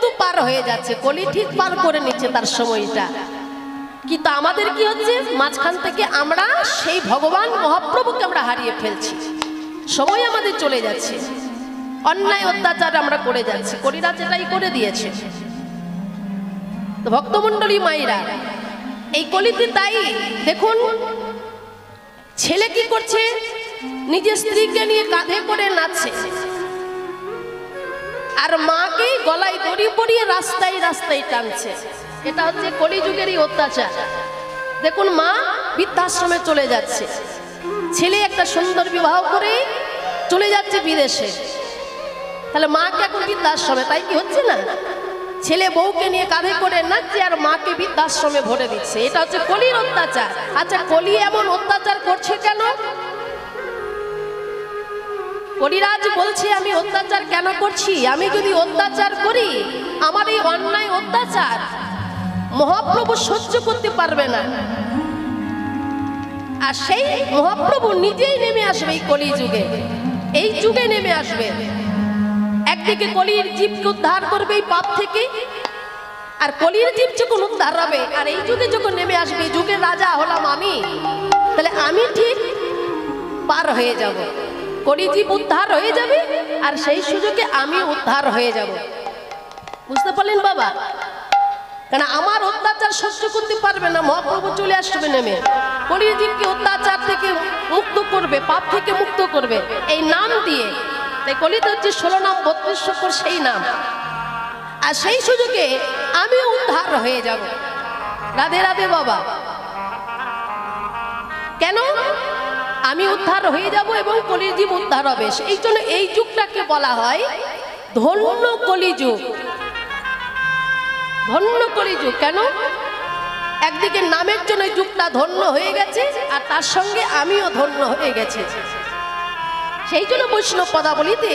কিন্তু পার হয়ে যাচ্ছে, কলি ঠিক পার করে নিচ্ছে তার সময়টা। কিন্তু আমাদের কি হচ্ছে, মাঝখান থেকে আমরা সেই ভগবান মহাপ্রভুকে আমরা হারিয়ে ফেলছি, সময় আমাদের চলে যাচ্ছে, অন্যায় অত্যাচার আমরা করে যাচ্ছি, কলিরাজ এটাই করে দিয়েছে। তো ভক্তমণ্ডলী মায়েরা, এই কলিতে তাই দেখুন ছেলে কি করছে, নিজের স্ত্রীকে নিয়ে কাঁধে করে নাচছে, আর মাকে গলায় দড়ি পরিয়ে রাস্তায় রাস্তায় টানছে। এটা হচ্ছে কলিযুগেরই অত্যাচার। দেখুন মা বৃদ্ধাশ্রমে চলে যাচ্ছে, ছেলে একটা সুন্দর বিবাহ করে চলে যাচ্ছে বিদেশে, তাহলে মাকে এখন বৃদ্ধাশ্রমে, তাই কি হচ্ছে না? ছেলে বউকে নিয়ে কাঁধে করে নাচছে আর মাকে বৃদ্ধাশ্রমে ভরে দিচ্ছে। এটা হচ্ছে কলির অত্যাচার। আচ্ছা, কলি এমন অত্যাচার করছে কেন? কলিরাজ বলছে আমি অত্যাচার কেন করছি? আমি যদি অত্যাচার করি, আমার এই অন্যায় অত্যাচার মহাপ্রভু সহ্য করতে পারবে না, আর সেই মহাপ্রভু নিজেই নেমে আসবে এই কলি যুগে, এই যুগে নেমে আসবে। একদিকে কলির জীবকে উদ্ধার করবে এই পাপ থেকে, আর কলির জীব যখন উদ্ধার হবে আর এই যুগে যখন নেমে আসবে, যুগের রাজা হলাম আমি, তাহলে আমি ঠিক পার হয়ে যাব, কলি জীব উদ্ধার হয়ে যাবে আর সেই সুযোগে আমি উদ্ধার হয়ে যাব। বুঝতে পারলেন বাবা? কারণ আমার অত্যাচার সহ্য করতে পারবে না, মহাপ্রভু চলে আসবে নেমে, কলির জীবকে অত্যাচার থেকে মুক্ত করবে, পাপ থেকে মুক্ত করবে এই নাম দিয়ে। তাই কলিতে হচ্ছে 16 নাম 32 অক্ষর সেই নাম, আর সেই সুযোগে আমি উদ্ধার হয়ে যাব। রাধে রাধে বাবা। কেন আমি উদ্ধার হয়ে যাব এবং কলির জীব উদ্ধার হবে? সেই জন্য এই যুগটাকে বলা হয় ধন্য কলিযুগ। ধন্য কলিযুগ কেন? একদিকে নামের জন্য যুগটা ধন্য হয়ে গেছে, আর তার সঙ্গে আমিও ধন্য হয়ে গেছি। সেই জন্য বৈষ্ণব পদাবলীতে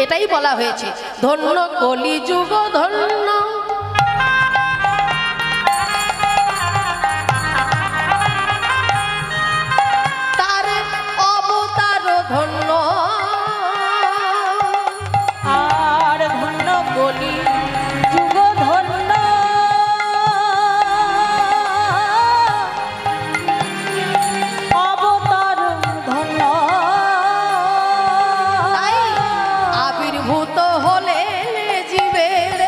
এটাই বলা হয়েছে, ধন্য কলিযুগ ধন্য, তার অবতার ধন্য, আর ধন্য কলি যুগ ধন্য, অবতার ধন্য। তাই আবির্ভূত হলে জীবের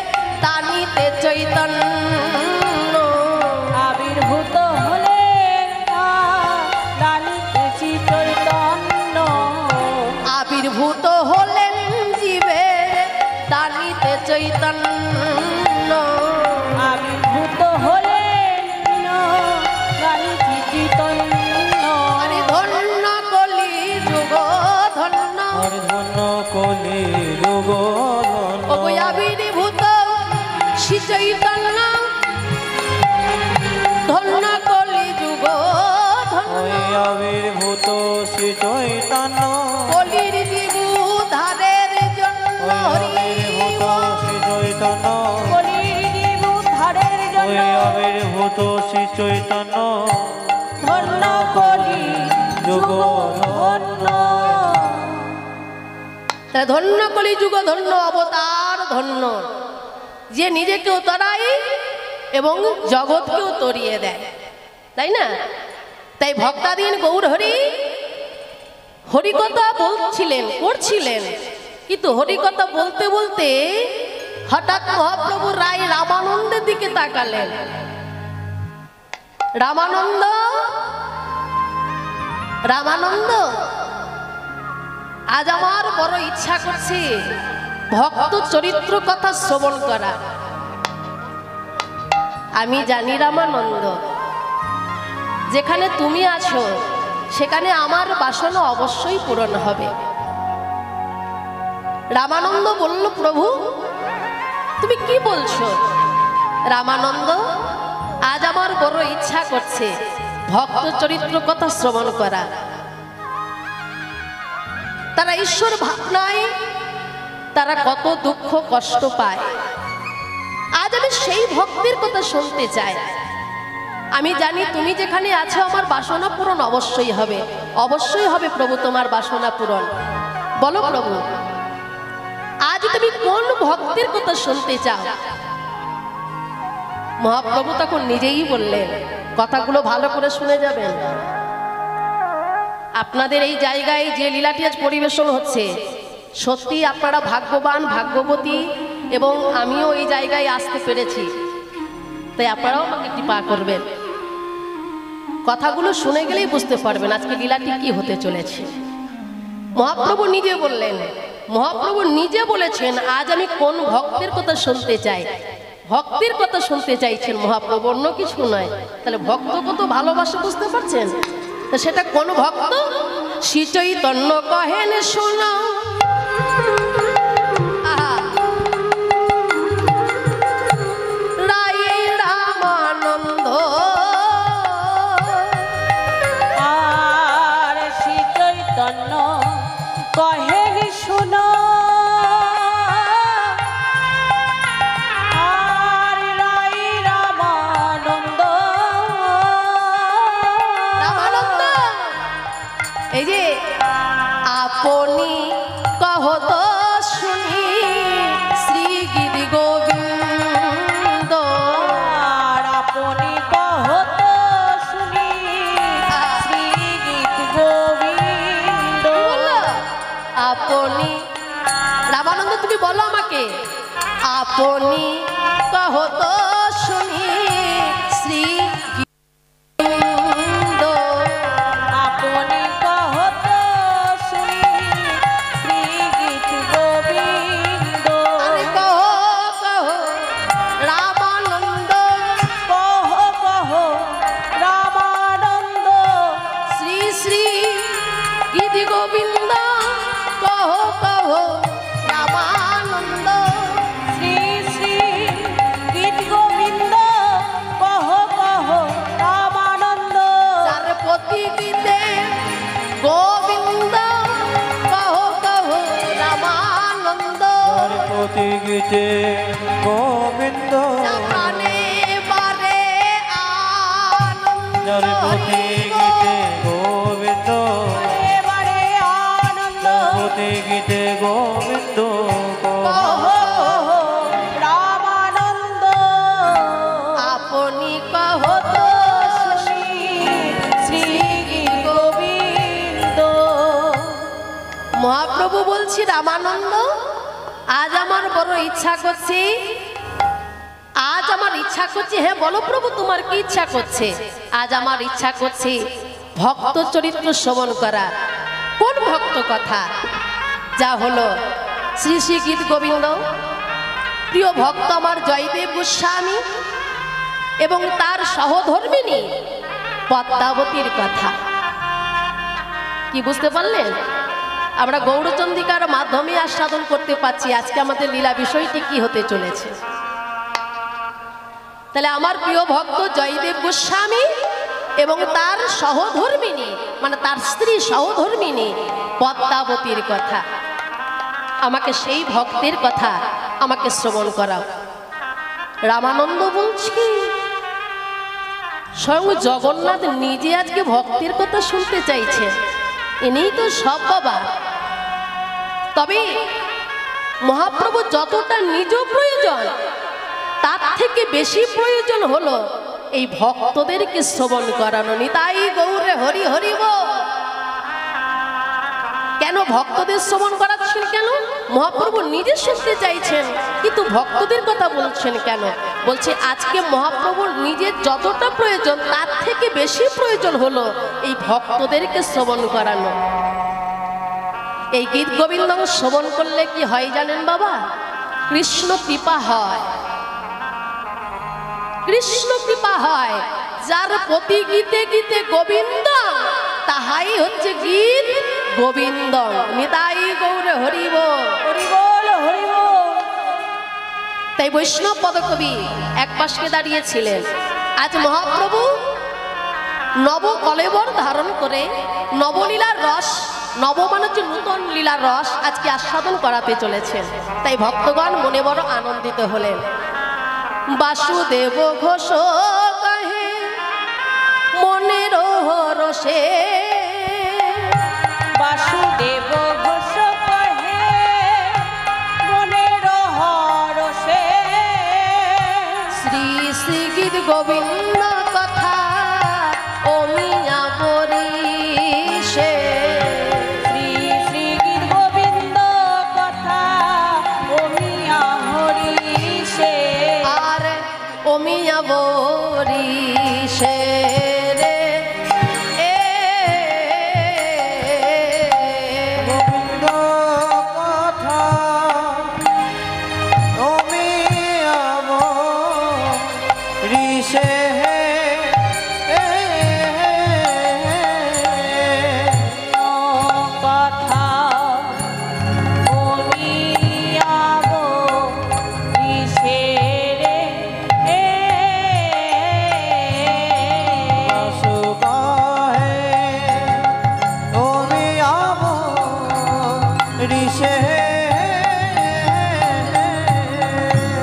তানিতে চৈতন্য, আবির্ভূত হলে দানিতে চৈতন্য, আবির্ভূত হলেন জীবের তানিতে চৈতন্য, আবির্ভূত হলে দানিতে চৈতন্য। আরে ধন্য কলি যুগ ধন্য, ধন্য কলি যুগ ধন্য, ওই আবির্ভূত শ্রী চৈতন্য, ধন্য কলি যুগ ধন্য, ওই আবির্ভূত শ্রী চৈতন্য, কলির জীব উদ্ধারের জন্য, ওই আবির্ভূত শ্রী চৈতন্য, কলির জীব উদ্ধারের ওই জন্য, আবির্ভূত শ্রী চৈতন্য, ধন্য কলি যুগ ধন্য। তাহলে ধন্য কলি যুগ ধন্য, অবতার ধন্য, যে নিজেকেও তরাই এবং জগৎকেও তরিয়ে দেয়, তাই না? তাই ভক্তাধীন গৌর হরি হরিকথা বলছিলেন, করছিলেন, কিন্তু হরিকথা বলতে বলতে হঠাৎ মহাপ্রভু রায় রামানন্দের দিকে তাকালেন। রামানন্দ, রামানন্দ, আজ আমার বড় ইচ্ছা করছে ভক্ত চরিত্র কথা শ্রবণ করা। আমি জানি রামানন্দ, যেখানে তুমি আছো সেখানে আমার বাসনা অবশ্যই পূরণ হবে। রামানন্দ বলল, প্রভু তুমি কি বলছো? রামানন্দ, আজ আমার বড় ইচ্ছা করছে ভক্ত চরিত্র কথা শ্রবণ করা। তারা ঈশ্বর ভাবনায় তারা কত দুঃখ কষ্ট পায়, আজ আমি সেই ভক্তের কথা শুনতে চাই। আমি জানি তুমি যেখানে আছো আমার বাসনা পূরণ অবশ্যই হবে, অবশ্যই হবে প্রভু তোমার বাসনা পূরণ। বলো প্রভু। আজ তুমি কোন ভক্তের কথা শুনতে চাও? মহাপ্রভু তখন নিজেই বললেন, কথাগুলো ভালো করে শুনে যাবেন। আপনাদের এই জায়গায় যে লীলাটি আজ পরিবেশন হচ্ছে, সত্যি আপনারা ভাগ্যবান, ভাগ্যবতী, এবং আমিও এই জায়গায় আসতে পেরেছি, তাই আপনারাও আমাকে কৃপা করবেন। কথাগুলো শুনে গেলেই বুঝতে পারবেন আজকে লীলাটি কি হতে চলেছে। মহাপ্রভু নিজে বললেন, মহাপ্রভু নিজে বলেছেন, আজ আমি কোন ভক্তের কথা শুনতে চাই। ভক্তের কথা শুনতে চাইছেন মহাপ্রভু, অন্য কিছু নয়। তাহলে ভক্ত কত ভালোবাসে বুঝতে পারছেন? তা সেটা কোন ভক্ত? শ্রী চৈতন্য কহেন শোনো, রায়ে রামানন্দ, আর শ্রী চৈতন্য কহেন শোনো, আর রাই রামানন্দ, রামানন্দ। এই যে আপনি কহত শুনি শ্রী গীতি গোবিন্দ, আর আপনি কহত শুনি শ্রী গীত গোবিন্দ। আপনি, রামানন্দ তুমি বলো আমাকে, আপনি কহত শুনি শ্রী গোবিন্দ, আপনি কহত শুনি শ্রী গীত গোবিন্দ। আরে কহ কহ রামানন্দ, কহ কহ রামানন্দ, শ্রী শ্রী গীতি গোবিন্দ, কহ কহ রামানন্দ, শ্রী শ্রী গীত গোবিন্দ, কহ কহ রামানন্দ। যার প্রতি গীতে গোবিন্দ, কহ কহ রামানন্দ, তার প্রতি গীতে গোবিন্দ, যা প্রাণে বারে আনন্দ, যার প্রতি গীতে গোবিন্দ, এবারে আনন্দ, তার প্রতি গীতে গোবিন্দ, কহ কহ রামানন্দ। আপনি কহত শুনি শ্রী গীত গোবিন্দ। মহাপ্রভু বলছি, রামানন্দ আজ আমার বড় ইচ্ছা করছে, আজ আমার ইচ্ছা করছে। হ্যাঁ বলো প্রভু, তোমার কি ইচ্ছা করছে? আজ আমার ইচ্ছা করছে ভক্ত চরিত্র শ্রবণ করা। কোন ভক্ত কথা? যা হলো শ্রী শ্রী গীত গোবিন্দ, প্রিয় ভক্ত আমার জয়দেব গোস্বামী এবং তার সহধর্মিনী পদ্মাবতীর কথা। কি বুঝতে পারলেন? আমরা গৌরচন্দ্রিকার মাধ্যমে আস্বাদন করতে পারছি আজকে আমাদের লীলা বিষয়টি কি হতে চলেছে। তাহলে আমার প্রিয় ভক্ত জয়দেব গোস্বামী এবং তার সহধর্মিনী, মানে তার স্ত্রী সহধর্মিনী পদ্মাবতীর কথা, আমাকে সেই ভক্তের কথা আমাকে শ্রবণ করাও। রামানন্দ বলছি, স্বয়ং জগন্নাথ নিজে আজকে ভক্তের কথা শুনতে চাইছে। ইনিই তো সব বাবা। তবে মহাপ্রভু যতটা নিজ প্রয়োজন, তার থেকে বেশি প্রয়োজন হলো এই ভক্তদেরকে শ্রবণ করানো। নিতাই গৌরে হরি হরি বল। কেন ভক্তদের শ্রবণ করাচ্ছেন? কেন মহাপ্রভু নিজে শুনতে চাইছেন, কিন্তু ভক্তদের কথা বলছেন কেন? বলছে আজকে মহাপ্রভুর নিজের যতটা প্রয়োজন, তার থেকে বেশি প্রয়োজন হলো এই ভক্তদেরকে শ্রবণ করানো। এই গীত গোবিন্দ শ্রবণ করলে কি হয় জানেন বাবা? কৃষ্ণ কৃপা হয়, কৃষ্ণ কৃপা হয়। যার প্রতি গীতে গীতে গোবিন্দ, তাহাই হচ্ছে গীত গোবিন্দ। নিতাই গৌরে হরি বল। হরি বল হরি বল। তাই বৈষ্ণব পদকবি এক পাশে দাঁড়িয়েছিলেন। আজ মহাপ্রভু নব কলেবর ধারণ করে নবলীলার রস, নব মানে হচ্ছে নূতন লীলার রস আজকে আস্বাদন করাতে চলেছেন। তাই ভক্তগণ মনে বড় আনন্দিত হলেন। বাসুদেব ঘোষ কহে মনের রসে, বাসুদেব ঘোষ কহে শ্রী শ্রী গীত গোবিন্দ কথা অমিয়া বরিশে শ্রী শ্রী গীত গোবিন্দ কথা অমিয়া হরিষে আর অমিয়া বরিশে রে এ গোবিন্দ কথা তুমি ঋষে কথা অমিয়া হরিষে রে ঋষে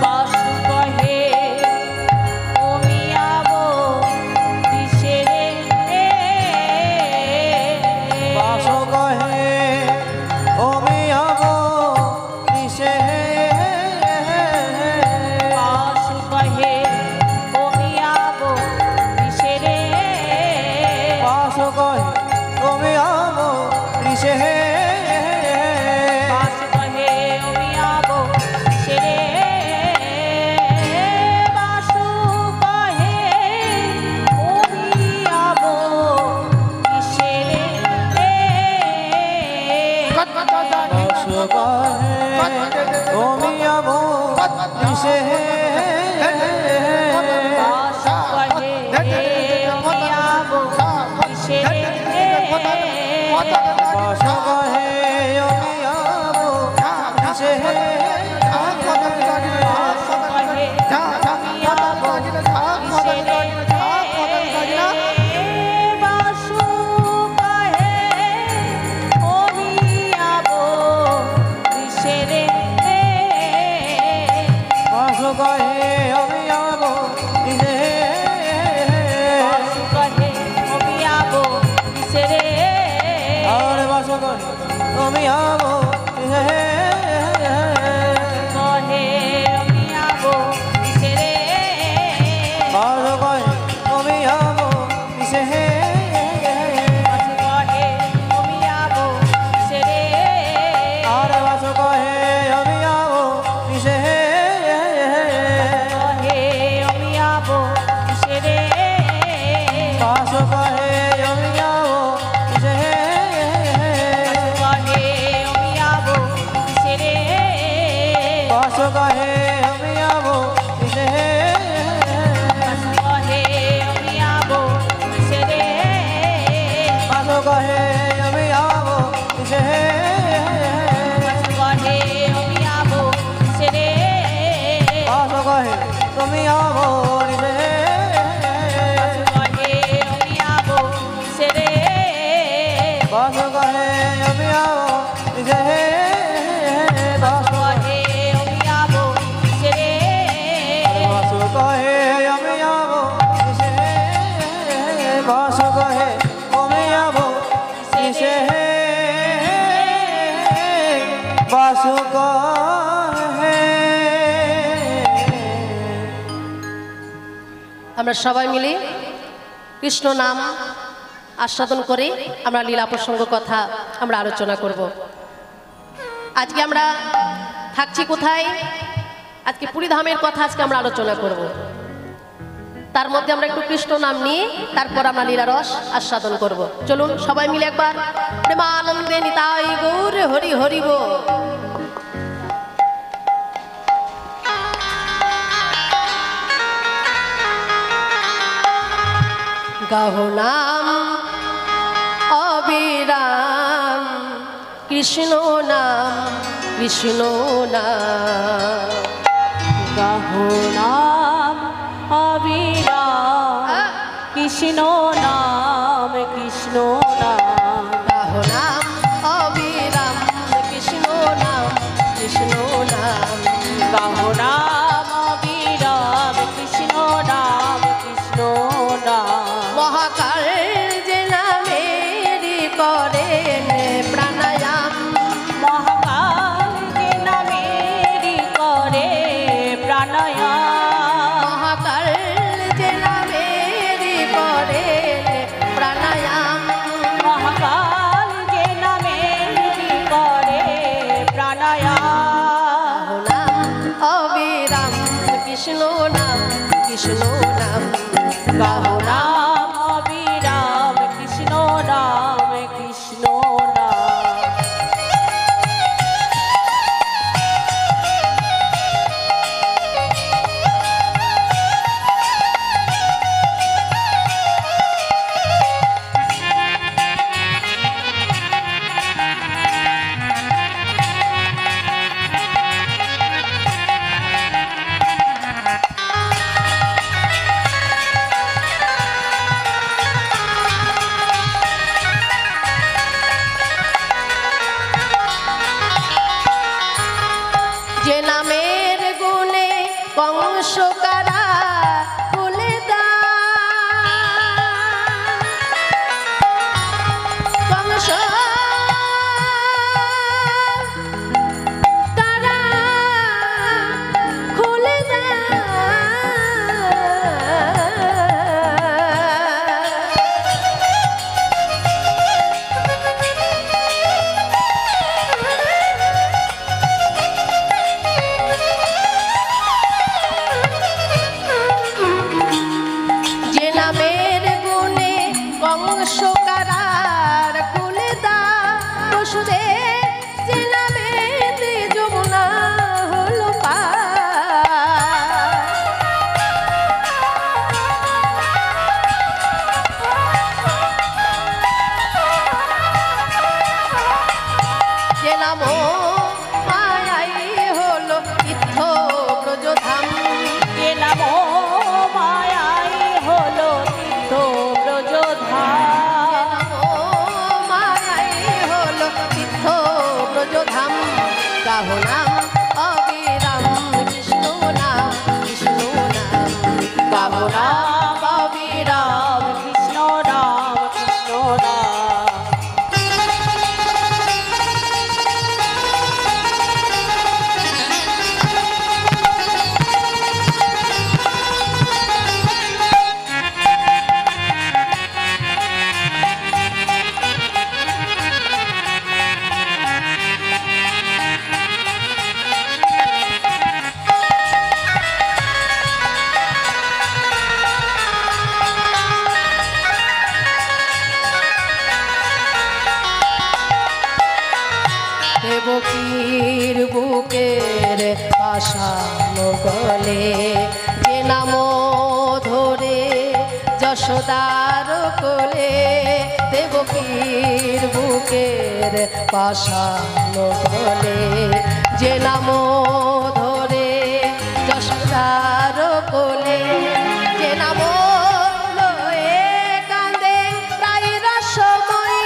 বাসু কহে অমিয়া হরিষে রে বাস কহে ওমি আব ঋষে বাসু কহে অমিয়া হরিষে রে বাস কহে ওমি আব ঋষে বাসু কহে অমিয়া হরিষে রে বাসু কহে অমিয়া হরিষে রে বাস কহে ওমি আব ঋষে বাসু কহে অমিয়া হরিষে রে বাস কহে ওমি আব ঋষে বাস কহে ওমি আব ঋষে আর বাস কহে ওমি আব ঋষে বাস কহে ওমি আব ঋষে আর বাস কহে ওমি আব ঋষে বাস কহে ওমি আব ঋষে বাস কহে ওমি আব ঋষে বাস কহে ওমি আব ঋষে বাস কহে তুমি আব ঋষে বাস কহে ওমি আব ঋষে বাস কহে বাস কহে ওমি আব ঋষে বাস কহে ওমি আব ঋষে বাস কহে আমরা সবাই মিলে কৃষ্ণ নাম আস্বাদন করে আমরা লীলা প্রসঙ্গ কথা আমরা আলোচনা করব। আজকে আমরা থাকছি কোথায়? আজকে পুরীধামের কথা আজকে আমরা আলোচনা করব। তার মধ্যে আমরা একটু কৃষ্ণ নাম নিয়ে তারপর আমরা লীলা রস আস্বাদন করব। চলুন সবাই মিলে একবার প্রেমানন্দে নিতাই গৌর হরি হরি বল। গাহো নাম অবিরাম কৃষ্ণ নাম কৃষ্ণ নাম নাম অবিরাম কৃষ্ণ নাম কৃষ্ণ নাম গাহো নাম অবিরাম কৃষ্ণ নাম কৃষ্ণ নাম গাহো নাম অবিরাম কৃষ্ণ নাম কৃষ্ণ নাম মহাকাল যে নামেরি করেন প্রাণায়াম মহাকাল যে নামেরি করে প্রাণায়াম কৃষ্ণ নাম কৃষ্ণ নাম গাহো নাম অবিরাম কৃষ্ণ নাম কৃষ্ণ নাম। যে নামের গুণে কংস কারা খুলে কংস কারা খুলে যে নামের গুণে কংস কারার খুলে দা বসুদেব যে নামেতে যমুনা হলো পার। যে নাম মায়াই হলো তীর্থ ব্রজধাম। যে নাম মায়াই হলো তীর্থ ব্রজধাম। মায়াই হলো তীর্থ ব্রজধাম। গাহো নাম অবিরাম কৃষ্ণ নাম কৃষ্ণ নাম গাহো নাম অবিরাম কৃষ্ণ নাম কৃষ্ণ নাম। দেবকীর বুকের পাশানো গলে যে নাম ধরে যশোদার কোলে। দেবকীর বুকের পাশানো গলে যে নাম ধরে যশোদার কোলে। যে নাম লয়ে কাঁদে প্রায় রসময়ী।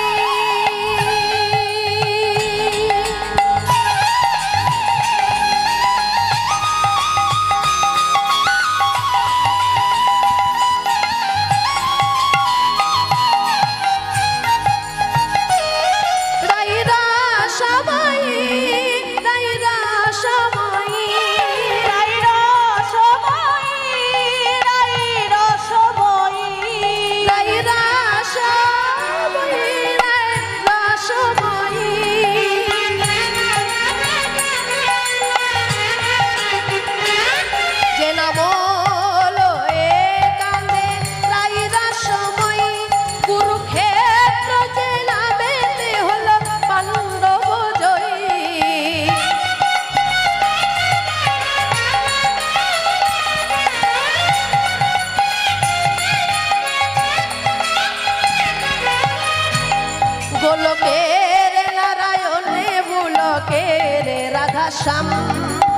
গোলকের নারায়ণে বুলকের রাধা শ্যাম।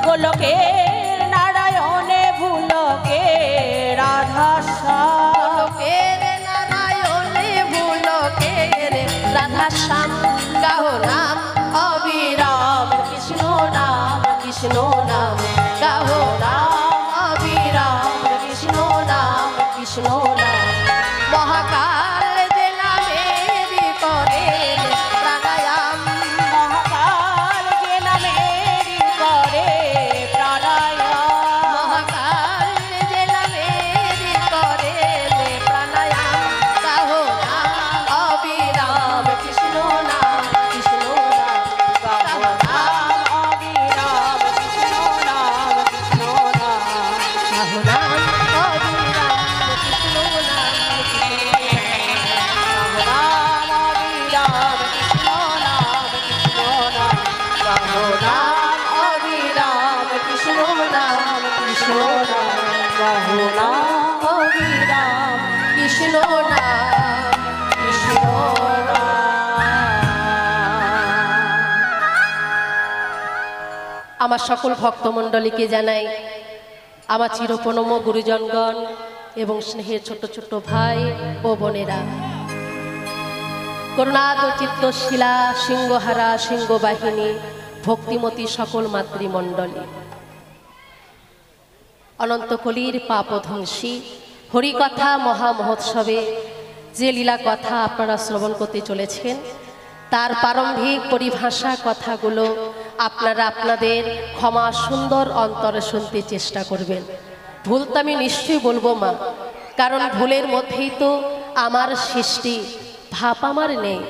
গোলকের নারায়ণে ভুলকে রাধা শ্যাম। গোলকের নারায়ণে বুলকের রাধা শ্যাম। গাহো নাম অবিরাম কৃষ্ণ নাম কৃষ্ণ নাম গাহো নাম অবিরাম কৃষ্ণ নাম কৃষ্ণ নাম। মহাকাল যে নামেরই করেন প্রাণায়াম। মহাকাল যে নামেরই করে প্রাণায়াম। কৃষ্ণ নাম কহো না অবিরাম, কৃষ্ণ নাম কৃষ্ণ নাম। আমার সকল ভক্তমণ্ডলীকে জানাই আমার চিরপ্রণম গুরুজনগণ এবং স্নেহের ছোট ছোট ভাই ও বোনেরা। করুণাদ চিত্তশীলা সিংহহারা সিংহবাহিনী ভক্তিমতী সকল মাতৃমণ্ডলী, অনন্তকলির পাপধ্বংসী হরিকথা মহামহোৎসবে যে লীলা কথা আপনারা শ্রবণ করতে চলেছেন তার প্রারম্ভিক পরিভাষা কথাগুলো আপনারা আপনাদের ক্ষমা সুন্দর অন্তরে শুনতে চেষ্টা করবেন। ভুল তো আমি নিশ্চয়ই বলবো মা, কারণ ভুলের মধ্যেই তো আমার সৃষ্টি, ভাব আমার নেই।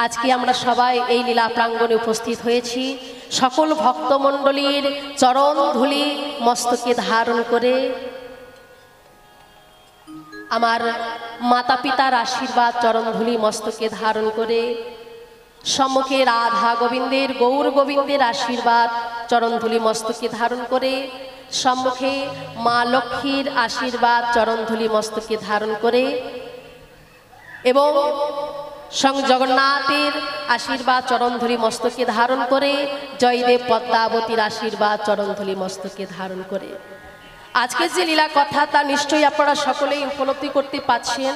আজকে আমরা সবাই এই লীলা প্রাঙ্গণে উপস্থিত হয়েছি সকল ভক্তমণ্ডলীর চরণ ধুলি মস্তকে ধারণ করে, আমার মাতা পিতার আশীর্বাদ চরণধুলি মস্তকে ধারণ করে, সম্মুখে রাধা গোবিন্দের গৌর গোবিন্দের আশীর্বাদ চরণধুলি মস্তকে ধারণ করে, সম্মুখে মা লক্ষ্মীর আশীর্বাদ চরণধুলি মস্তকে ধারণ করে এবং জগন্নাথের আশীর্বাদ চরণধুলি মস্তকে ধারণ করে, জয়দেব পদ্মাবতীর আশীর্বাদ চরণধুলি মস্তকে ধারণ করে আজকে যে লীলা কথা তা নিশ্চয়ই আপনারা সকলেই উপলব্ধি করতে পারছেন।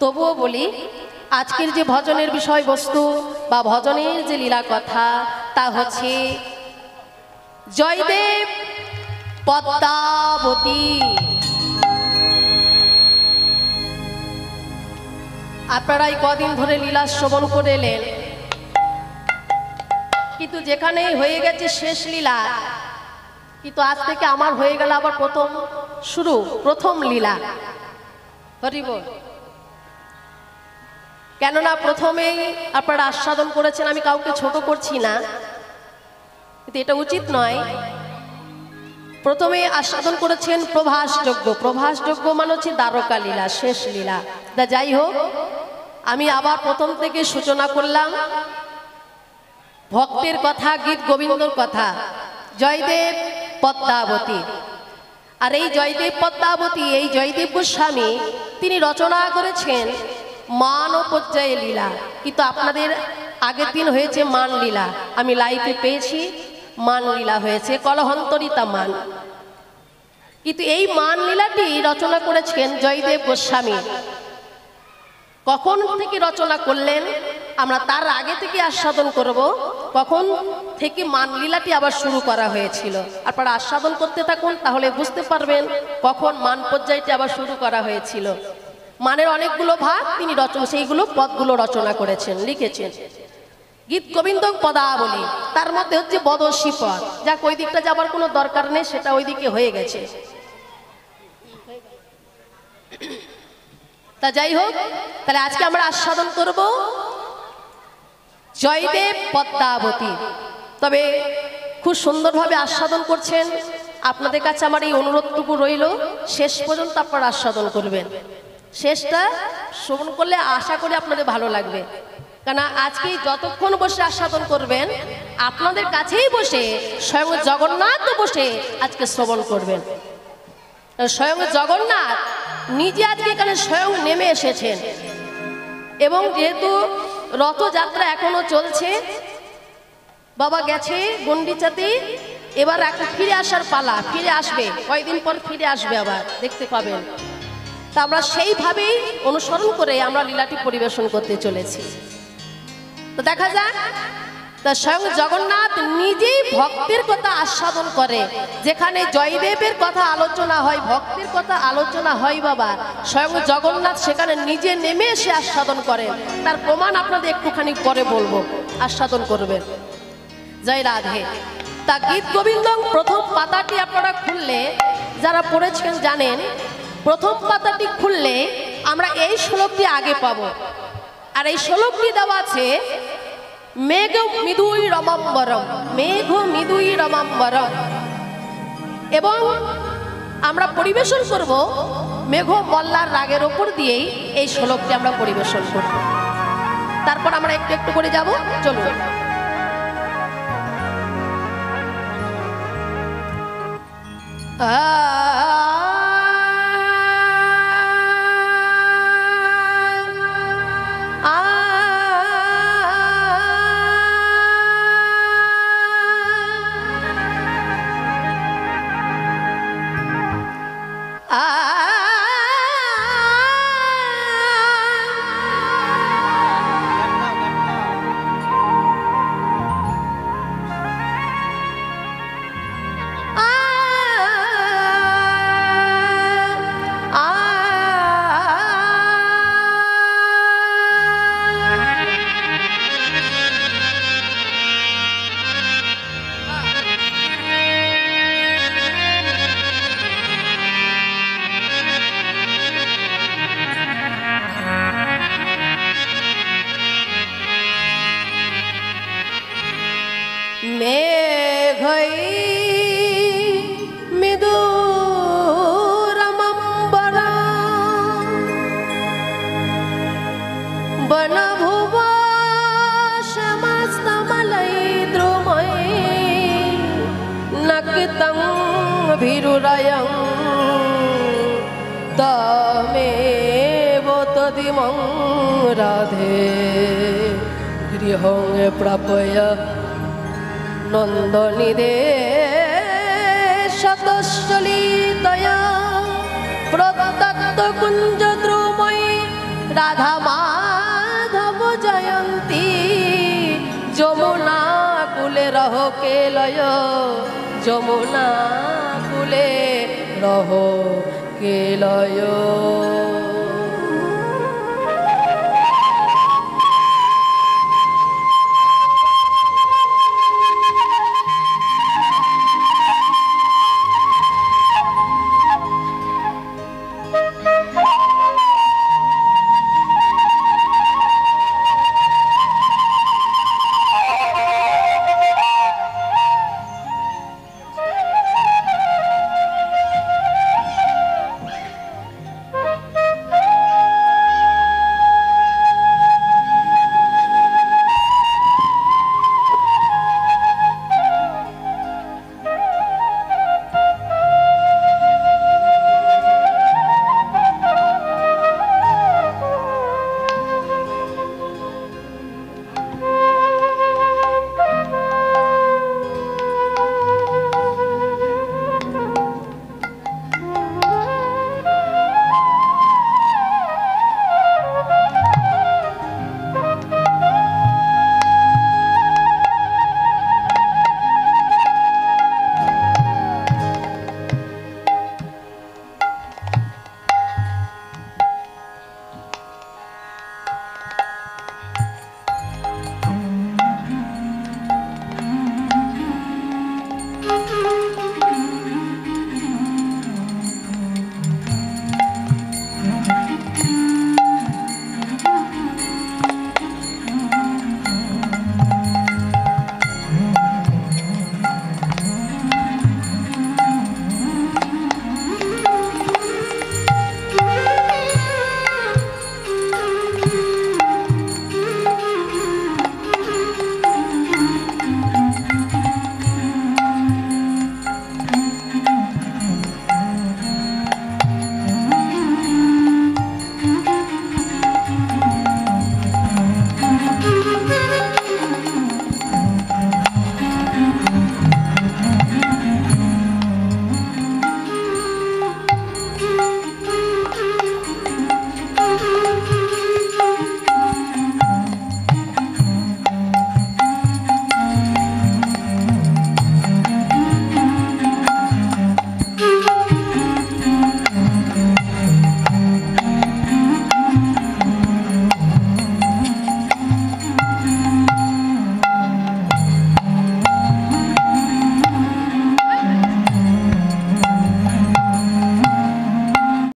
তবুও বলি, আজকের যে ভজনের বিষয়বস্তু বা ভজনের যে লীলা কথা তা হচ্ছে জয়দেব পদ্মাবতী। আপনারা এই কদিন ধরে লীলা শ্রবণ করে এলেন, কিন্তু যেখানেই হয়ে গেছে শেষ লীলা, কিন্তু আজ থেকে আমার হয়ে গেল আবার প্রথম লীলা। হরি বল। কেননা প্রথমেই আপনারা আস্বাদন করেছেন, আমি কাউকে ছোট করছি না, কিন্তু এটা উচিত নয়। প্রথমে আস্বাদন করেছেন প্রভাসযোগ্য। প্রভাসযোগ্য মানে হচ্ছে দ্বারকা লীলা, শেষ লীলা। তা যাই হোক, আমি আবার প্রথম থেকে সূচনা করলাম ভক্তের কথা, গীত গোবিন্দর কথা, জয়দেব পদ্মাবতী। আর এই জয়দেব পদ্মাবতী, এই জয়দেব গোস্বামী তিনি রচনা করেছেন মান ও পর্যায়ে লীলা, কিন্তু আপনাদের আগের দিন হয়েছে মান লীলা, আমি লাইভে পেয়েছি মান লীলা হয়েছে, কলহন্তরিতা মান। কিন্তু এই মান লীলাটি রচনা করেছেন জয়দেব গোস্বামী। কখন থেকে রচনা করলেন আমরা তার আগে থেকে আস্বাদন করব, কখন থেকে মান লীলাটি আবার শুরু করা হয়েছিল। আপনারা আস্বাদন করতে থাকুন, তাহলে বুঝতে পারবেন কখন মান পর্যায়টি আবার শুরু করা হয়েছিল। মানের অনেকগুলো ভাগ তিনি সেইগুলো পদগুলো রচনা করেছেন, লিখেছেন। গীত গোবিন্দ পদাবলী, তার মধ্যে হচ্ছে বদশী পদ, যাক ওই দিকটা যাবার কোনো দরকার নেই, সেটা ওই দিকে হয়ে গেছে। তা যাই হোক, তাহলে আজকে আমরা আস্বাদন করব জয়দেব পদ্মাবতী। তবে খুব সুন্দরভাবে আস্বাদন করছেন, আপনাদের কাছে আমার এই অনুরোধটুকু রইল, শেষ পর্যন্ত আপনারা আস্বাদন করবেন। শেষটা শ্রবণ করলে আশা করি আপনাদের ভালো লাগবে, কেন আজকে যতক্ষণ বসে আস্বাদন করবেন আপনাদের কাছেই বসে স্বয়ং জগন্নাথ বসে আজকে শ্রবণ করবেন। স্বয়ং জগন্নাথ নিজে আজকে এখানে স্বয়ং নেমে এসেছেন, এবং যেহেতু রথযাত্রা এখনো চলছে, বাবা গেছে গন্ডিচাতে, এবার এখন ফিরে আসার পালা, ফিরে আসবে কয়েকদিন পর, ফিরে আসবে আবার দেখতে পাবেন। তা আমরা সেইভাবেই অনুসরণ করে আমরা লীলাটি পরিবেশন করতে চলেছি। তো দেখা যাক, তা স্বয়ং জগন্নাথ নিজেই ভক্তের কথা আস্বাদন করে। যেখানে জয়দেবের কথা আলোচনা হয়, ভক্তের কথা আলোচনা হয় বাবা, স্বয়ং জগন্নাথ সেখানে নিজে নেমে এসে আস্বাদন করেন। তার প্রমাণ আপনাদের একটুখানি পরে বলবো, আস্বাদন করবেন। জয় রাধে। তা গীত গোবিন্দ প্রথম পাতাটি আপনারা খুললে, যারা পড়েছেন জানেন, প্রথম পাতাটি খুললে আমরা এই শ্লোকটি আগে পাবো। আর এই শ্লোকটি দেওয়া আছে মেঘ মৃদুই রমাম্বরম, মেঘ মৃদুই রমাম্বরম, এবং আমরা পরিবেশন করব মেঘ মল্লার রাগের ওপর দিয়েই এই শ্লোকটি আমরা পরিবেশন করব। তারপর আমরা একটু একটু করে যাব, চলুন। भिरुरयं तमेव तदिमं राधे गृहं प्रापय नन्दनिदे शतश्चलितया प्रदत्त कुञ्जद्रुमयी राधा माधव जयन्ती যমুনা কূলে রহ কেলয় যমুনা কূলে রহ কেলয়